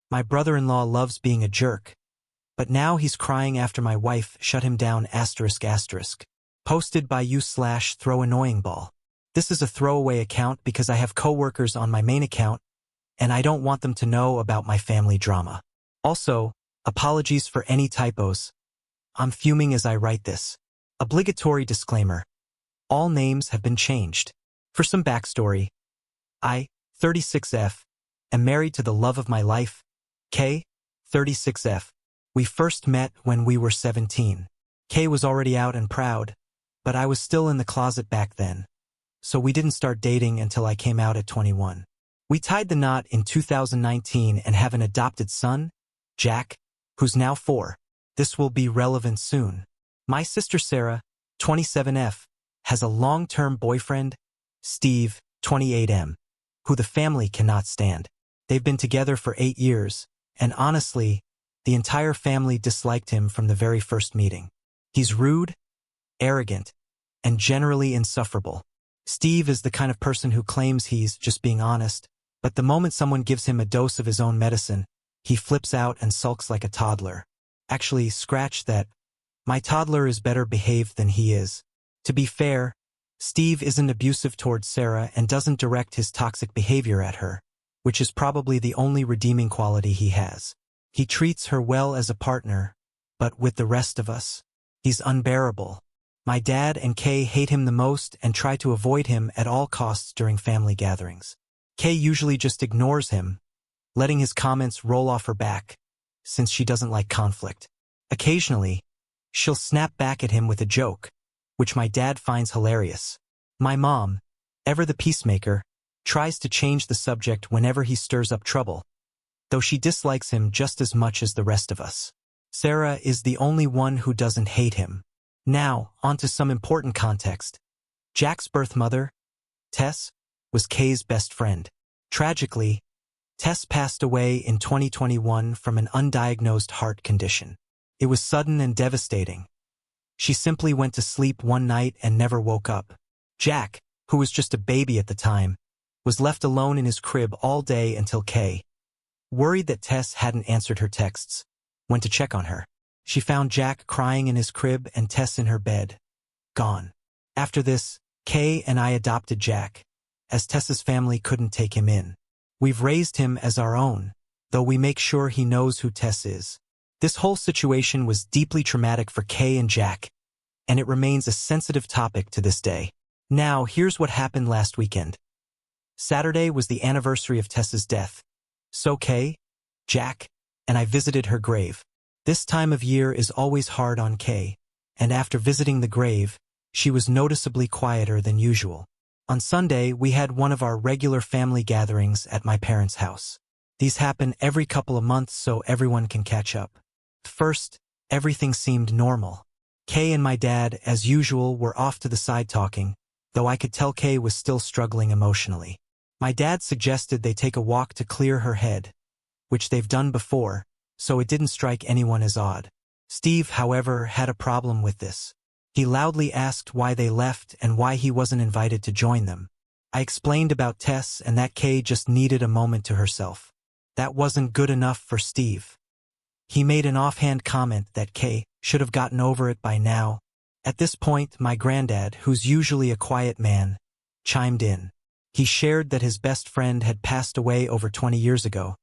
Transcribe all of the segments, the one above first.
My brother-in-law loves being a jerk, but now he's crying after my wife shut him down ***. Posted by you/throw-annoying-ball. This is a throwaway account because I have coworkers on my main account, and I don't want them to know about my family drama. Also, apologies for any typos. I'm fuming as I write this. Obligatory disclaimer. All names have been changed. For some backstory, I, 36F, am married to the love of my life, K, 36F. We first met when we were 17. K was already out and proud, but I was still in the closet back then, so we didn't start dating until I came out at 21. We tied the knot in 2019 and have an adopted son, Jack, who's now 4. This will be relevant soon. My sister Sarah, 27F, has a long-term boyfriend, Steve, 28M, who the family cannot stand. They've been together for 8 years, and honestly, the entire family disliked him from the very first meeting. He's rude, arrogant, and generally insufferable. Steve is the kind of person who claims he's just being honest, but the moment someone gives him a dose of his own medicine, he flips out and sulks like a toddler. Actually, scratch that. My toddler is better behaved than he is. To be fair, Steve isn't abusive towards Sarah and doesn't direct his toxic behavior at her, which is probably the only redeeming quality he has. He treats her well as a partner, but with the rest of us, he's unbearable. My dad and Kay hate him the most and try to avoid him at all costs during family gatherings. Kay usually just ignores him, letting his comments roll off her back, since she doesn't like conflict. Occasionally, she'll snap back at him with a joke, which my dad finds hilarious. My mom, ever the peacemaker, tries to change the subject whenever he stirs up trouble, though she dislikes him just as much as the rest of us. Sarah is the only one who doesn't hate him. Now, onto some important context. Jack's birth mother, Tess, was Kay's best friend. Tragically, Tess passed away in 2021 from an undiagnosed heart condition. It was sudden and devastating. She simply went to sleep one night and never woke up. Jack, who was just a baby at the time, was left alone in his crib all day until Kay, worried that Tess hadn't answered her texts, went to check on her. She found Jack crying in his crib and Tess in her bed, gone. After this, Kay and I adopted Jack, as Tess's family couldn't take him in. We've raised him as our own, though we make sure he knows who Tess is. This whole situation was deeply traumatic for Kay and Jack, and it remains a sensitive topic to this day. Now, here's what happened last weekend. Saturday was the anniversary of Tess's death, so Kay, Jack, and I visited her grave. This time of year is always hard on Kay, and after visiting the grave, she was noticeably quieter than usual. On Sunday, we had one of our regular family gatherings at my parents' house. These happen every couple of months so everyone can catch up. At first, everything seemed normal. Kay and my dad, as usual, were off to the side talking, though I could tell Kay was still struggling emotionally. My dad suggested they take a walk to clear her head, which they've done before, so it didn't strike anyone as odd. Steve, however, had a problem with this. He loudly asked why they left and why he wasn't invited to join them. I explained about Tess and that Kay just needed a moment to herself. That wasn't good enough for Steve. He made an offhand comment that Kay should have gotten over it by now. At this point, my granddad, who's usually a quiet man, chimed in. He shared that his best friend had passed away over 20 years ago,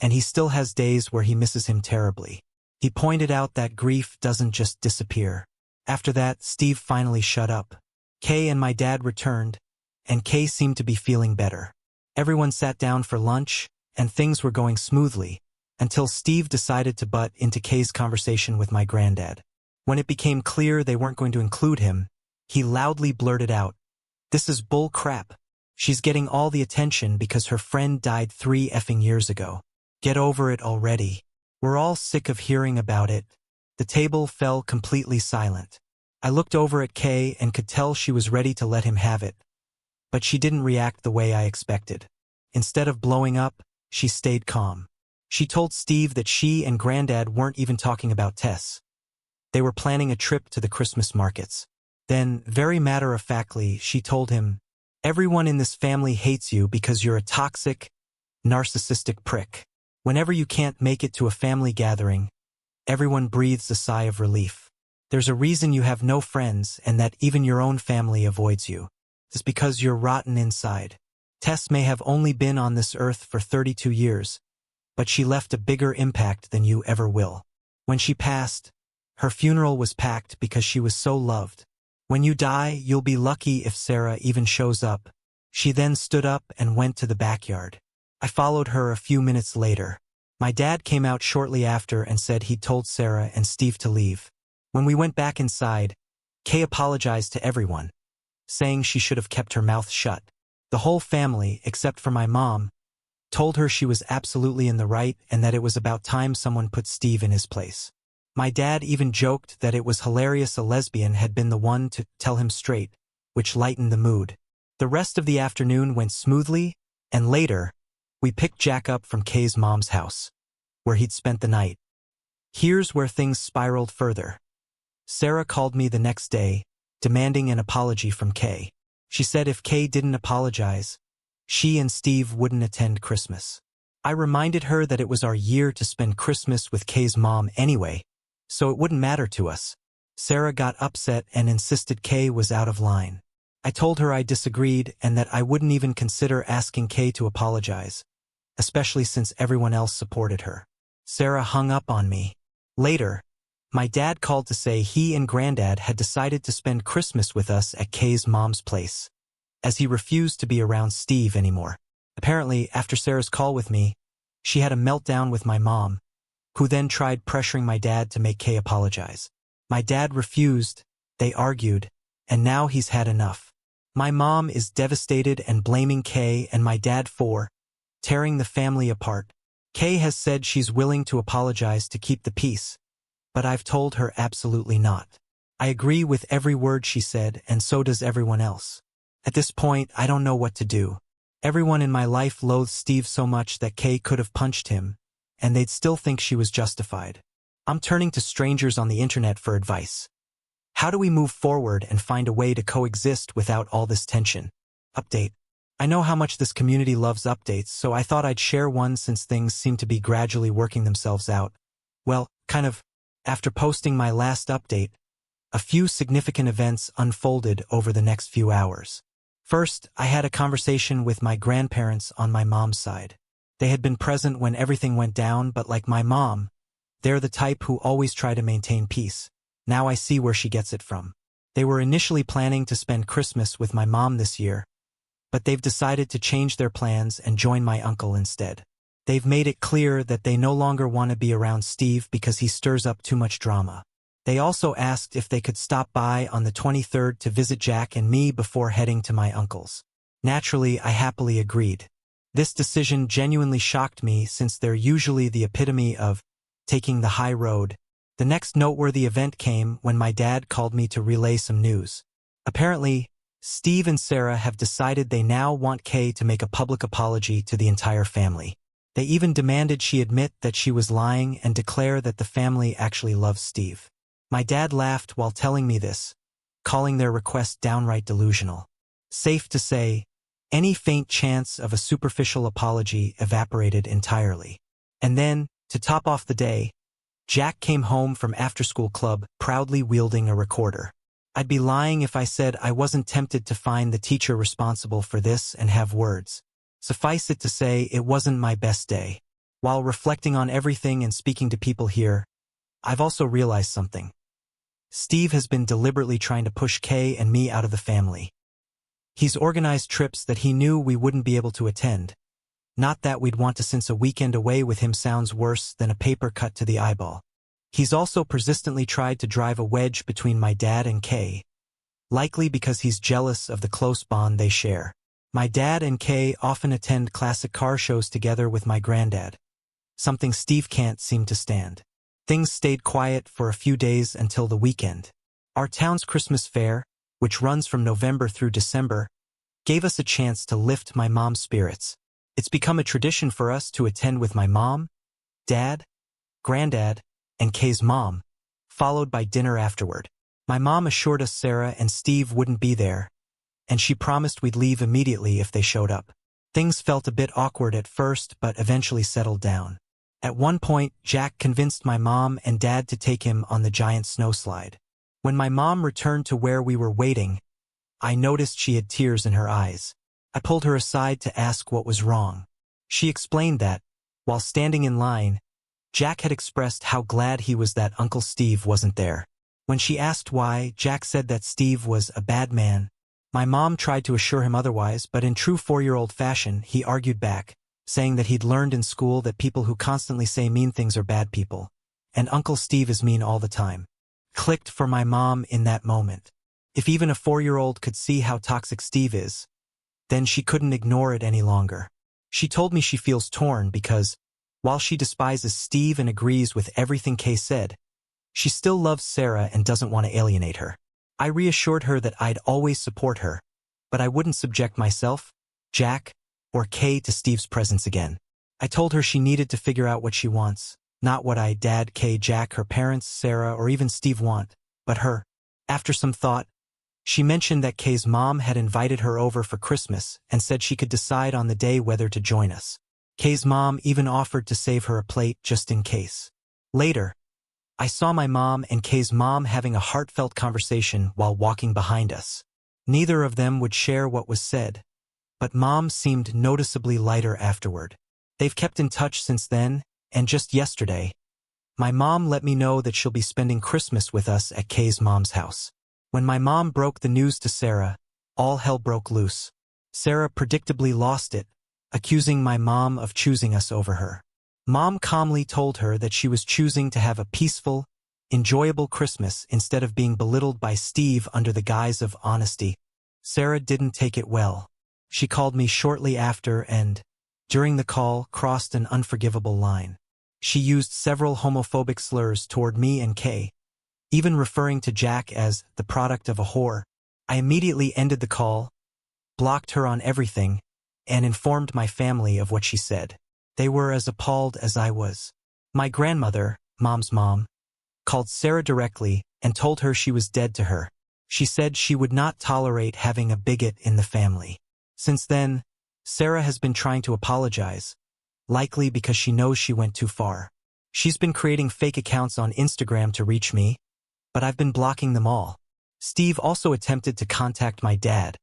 and he still has days where he misses him terribly. He pointed out that grief doesn't just disappear. After that, Steve finally shut up. Kay and my dad returned, and Kay seemed to be feeling better. Everyone sat down for lunch, and things were going smoothly, until Steve decided to butt into Kay's conversation with my granddad. When it became clear they weren't going to include him, he loudly blurted out, "This is bull crap. She's getting all the attention because her friend died 3 effing years ago. Get over it already. We're all sick of hearing about it." The table fell completely silent. I looked over at Kay and could tell she was ready to let him have it, but she didn't react the way I expected. Instead of blowing up, she stayed calm. She told Steve that she and Granddad weren't even talking about Tess. They were planning a trip to the Christmas markets. Then, very matter-of-factly, she told him, "Everyone in this family hates you because you're a toxic, narcissistic prick." Whenever you can't make it to a family gathering, everyone breathes a sigh of relief. There's a reason you have no friends and that even your own family avoids you. It's because you're rotten inside. Tess may have only been on this earth for 32 years, but she left a bigger impact than you ever will. When she passed, her funeral was packed because she was so loved. When you die, you'll be lucky if Sarah even shows up. She then stood up and went to the backyard. I followed her a few minutes later. My dad came out shortly after and said he'd told Sarah and Steve to leave. When we went back inside, Kay apologized to everyone, saying she should have kept her mouth shut. The whole family, except for my mom, told her she was absolutely in the right and that it was about time someone put Steve in his place. My dad even joked that it was hilarious a lesbian had been the one to tell him straight, which lightened the mood. The rest of the afternoon went smoothly, and later, we picked Jack up from Kay's mom's house, where he'd spent the night. Here's where things spiraled further. Sarah called me the next day, demanding an apology from Kay. She said if Kay didn't apologize, she and Steve wouldn't attend Christmas. I reminded her that it was our year to spend Christmas with Kay's mom anyway, so it wouldn't matter to us. Sarah got upset and insisted Kay was out of line. I told her I disagreed and that I wouldn't even consider asking Kay to apologize, especially since everyone else supported her. Sarah hung up on me. Later, my dad called to say he and Granddad had decided to spend Christmas with us at Kay's mom's place, as he refused to be around Steve anymore. Apparently, after Sarah's call with me, she had a meltdown with my mom, who then tried pressuring my dad to make Kay apologize. My dad refused, they argued, and now he's had enough. My mom is devastated and blaming Kay and my dad for tearing the family apart. Kay has said she's willing to apologize to keep the peace, but I've told her absolutely not. I agree with every word she said, and so does everyone else. At this point, I don't know what to do. Everyone in my life loathes Steve so much that Kay could have punched him, and they'd still think she was justified. I'm turning to strangers on the internet for advice. How do we move forward and find a way to coexist without all this tension? Update. I know how much this community loves updates, so I thought I'd share one since things seem to be gradually working themselves out. Well, kind of. After posting my last update, a few significant events unfolded over the next few hours. First, I had a conversation with my grandparents on my mom's side. They had been present when everything went down, but like my mom, they're the type who always try to maintain peace. Now I see where she gets it from. They were initially planning to spend Christmas with my mom this year, but they've decided to change their plans and join my uncle instead. They've made it clear that they no longer want to be around Steve because he stirs up too much drama. They also asked if they could stop by on the 23rd to visit Jack and me before heading to my uncle's. Naturally, I happily agreed. This decision genuinely shocked me since they're usually the epitome of taking the high road. The next noteworthy event came when my dad called me to relay some news. Apparently, Steve and Sarah have decided they now want Kay to make a public apology to the entire family. They even demanded she admit that she was lying and declare that the family actually loves Steve. My dad laughed while telling me this, calling their request downright delusional. Safe to say, any faint chance of a superficial apology evaporated entirely. And then, to top off the day, Jack came home from after-school club proudly wielding a recorder. I'd be lying if I said I wasn't tempted to find the teacher responsible for this and have words. Suffice it to say, it wasn't my best day. While reflecting on everything and speaking to people here, I've also realized something. Steve has been deliberately trying to push Kay and me out of the family. He's organized trips that he knew we wouldn't be able to attend. Not that we'd want to, since a weekend away with him sounds worse than a paper cut to the eyeball. He's also persistently tried to drive a wedge between my dad and Kay, likely because he's jealous of the close bond they share. My dad and Kay often attend classic car shows together with my granddad, something Steve can't seem to stand. Things stayed quiet for a few days until the weekend. Our town's Christmas fair, which runs from November through December, gave us a chance to lift my mom's spirits. It's become a tradition for us to attend with my mom, dad, granddad, and Kay's mom, followed by dinner afterward. My mom assured us Sarah and Steve wouldn't be there, and she promised we'd leave immediately if they showed up. Things felt a bit awkward at first, but eventually settled down. At one point, Jack convinced my mom and dad to take him on the giant snowslide. When my mom returned to where we were waiting, I noticed she had tears in her eyes. I pulled her aside to ask what was wrong. She explained that, while standing in line, Jack had expressed how glad he was that Uncle Steve wasn't there. When she asked why, Jack said that Steve was a bad man. My mom tried to assure him otherwise, but in true 4-year-old fashion, he argued back, saying that he'd learned in school that people who constantly say mean things are bad people, and Uncle Steve is mean all the time. Clicked for my mom in that moment. If even a 4-year-old could see how toxic Steve is, then she couldn't ignore it any longer. She told me she feels torn because, while she despises Steve and agrees with everything Kay said, she still loves Sarah and doesn't want to alienate her. I reassured her that I'd always support her, but I wouldn't subject myself, Jack, or Kay to Steve's presence again. I told her she needed to figure out what she wants, not what Dad, Kay, Jack, her parents, Sarah, or even Steve want, but her. After some thought, she mentioned that Kay's mom had invited her over for Christmas and said she could decide on the day whether to join us. Kay's mom even offered to save her a plate just in case. Later, I saw my mom and Kay's mom having a heartfelt conversation while walking behind us. Neither of them would share what was said, but Mom seemed noticeably lighter afterward. They've kept in touch since then, and just yesterday, my mom let me know that she'll be spending Christmas with us at Kay's mom's house. When my mom broke the news to Sarah, all hell broke loose. Sarah predictably lost it, accusing my mom of choosing us over her. Mom calmly told her that she was choosing to have a peaceful, enjoyable Christmas instead of being belittled by Steve under the guise of honesty. Sarah didn't take it well. She called me shortly after and, during the call, crossed an unforgivable line. She used several homophobic slurs toward me and Kay, even referring to Jack as the product of a whore. I immediately ended the call, blocked her on everything, and informed my family of what she said. They were as appalled as I was. My grandmother, Mom's mom, called Sarah directly and told her she was dead to her. She said she would not tolerate having a bigot in the family. Since then, Sarah has been trying to apologize, likely because she knows she went too far. She's been creating fake accounts on Instagram to reach me, but I've been blocking them all. Steve also attempted to contact my dad,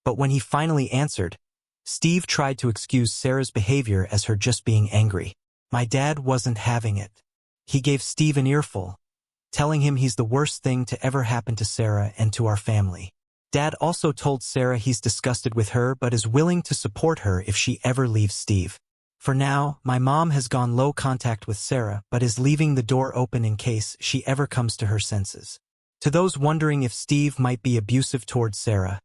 but when he finally answered, Steve tried to excuse Sarah's behavior as her just being angry. My dad wasn't having it. He gave Steve an earful, telling him he's the worst thing to ever happen to Sarah and to our family. Dad also told Sarah he's disgusted with her but is willing to support her if she ever leaves Steve. For now, my mom has gone low contact with Sarah but is leaving the door open in case she ever comes to her senses. To those wondering if Steve might be abusive towards Sarah,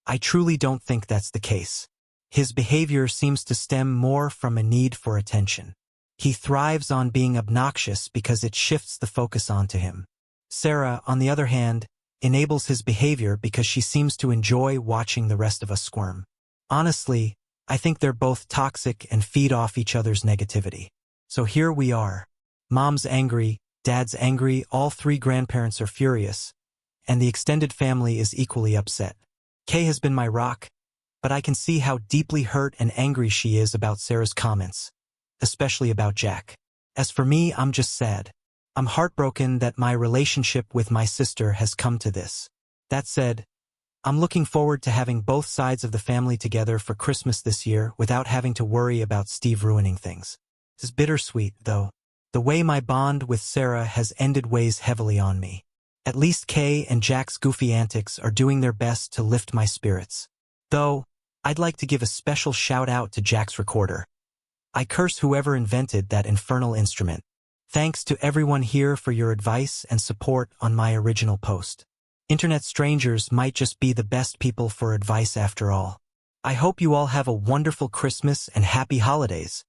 I truly don't think that's the case. His behavior seems to stem more from a need for attention. He thrives on being obnoxious because it shifts the focus onto him. Sarah, on the other hand, enables his behavior because she seems to enjoy watching the rest of us squirm. Honestly, I think they're both toxic and feed off each other's negativity. So here we are. Mom's angry, Dad's angry, all three grandparents are furious, and the extended family is equally upset. Kay has been my rock, but I can see how deeply hurt and angry she is about Sarah's comments, especially about Jack. As for me, I'm just sad. I'm heartbroken that my relationship with my sister has come to this. That said, I'm looking forward to having both sides of the family together for Christmas this year without having to worry about Steve ruining things. It's bittersweet, though. The way my bond with Sarah has ended weighs heavily on me. At least Kay and Jack's goofy antics are doing their best to lift my spirits. Though, I'd like to give a special shout-out to Jack's recorder. I curse whoever invented that infernal instrument. Thanks to everyone here for your advice and support on my original post. Internet strangers might just be the best people for advice after all. I hope you all have a wonderful Christmas and happy holidays.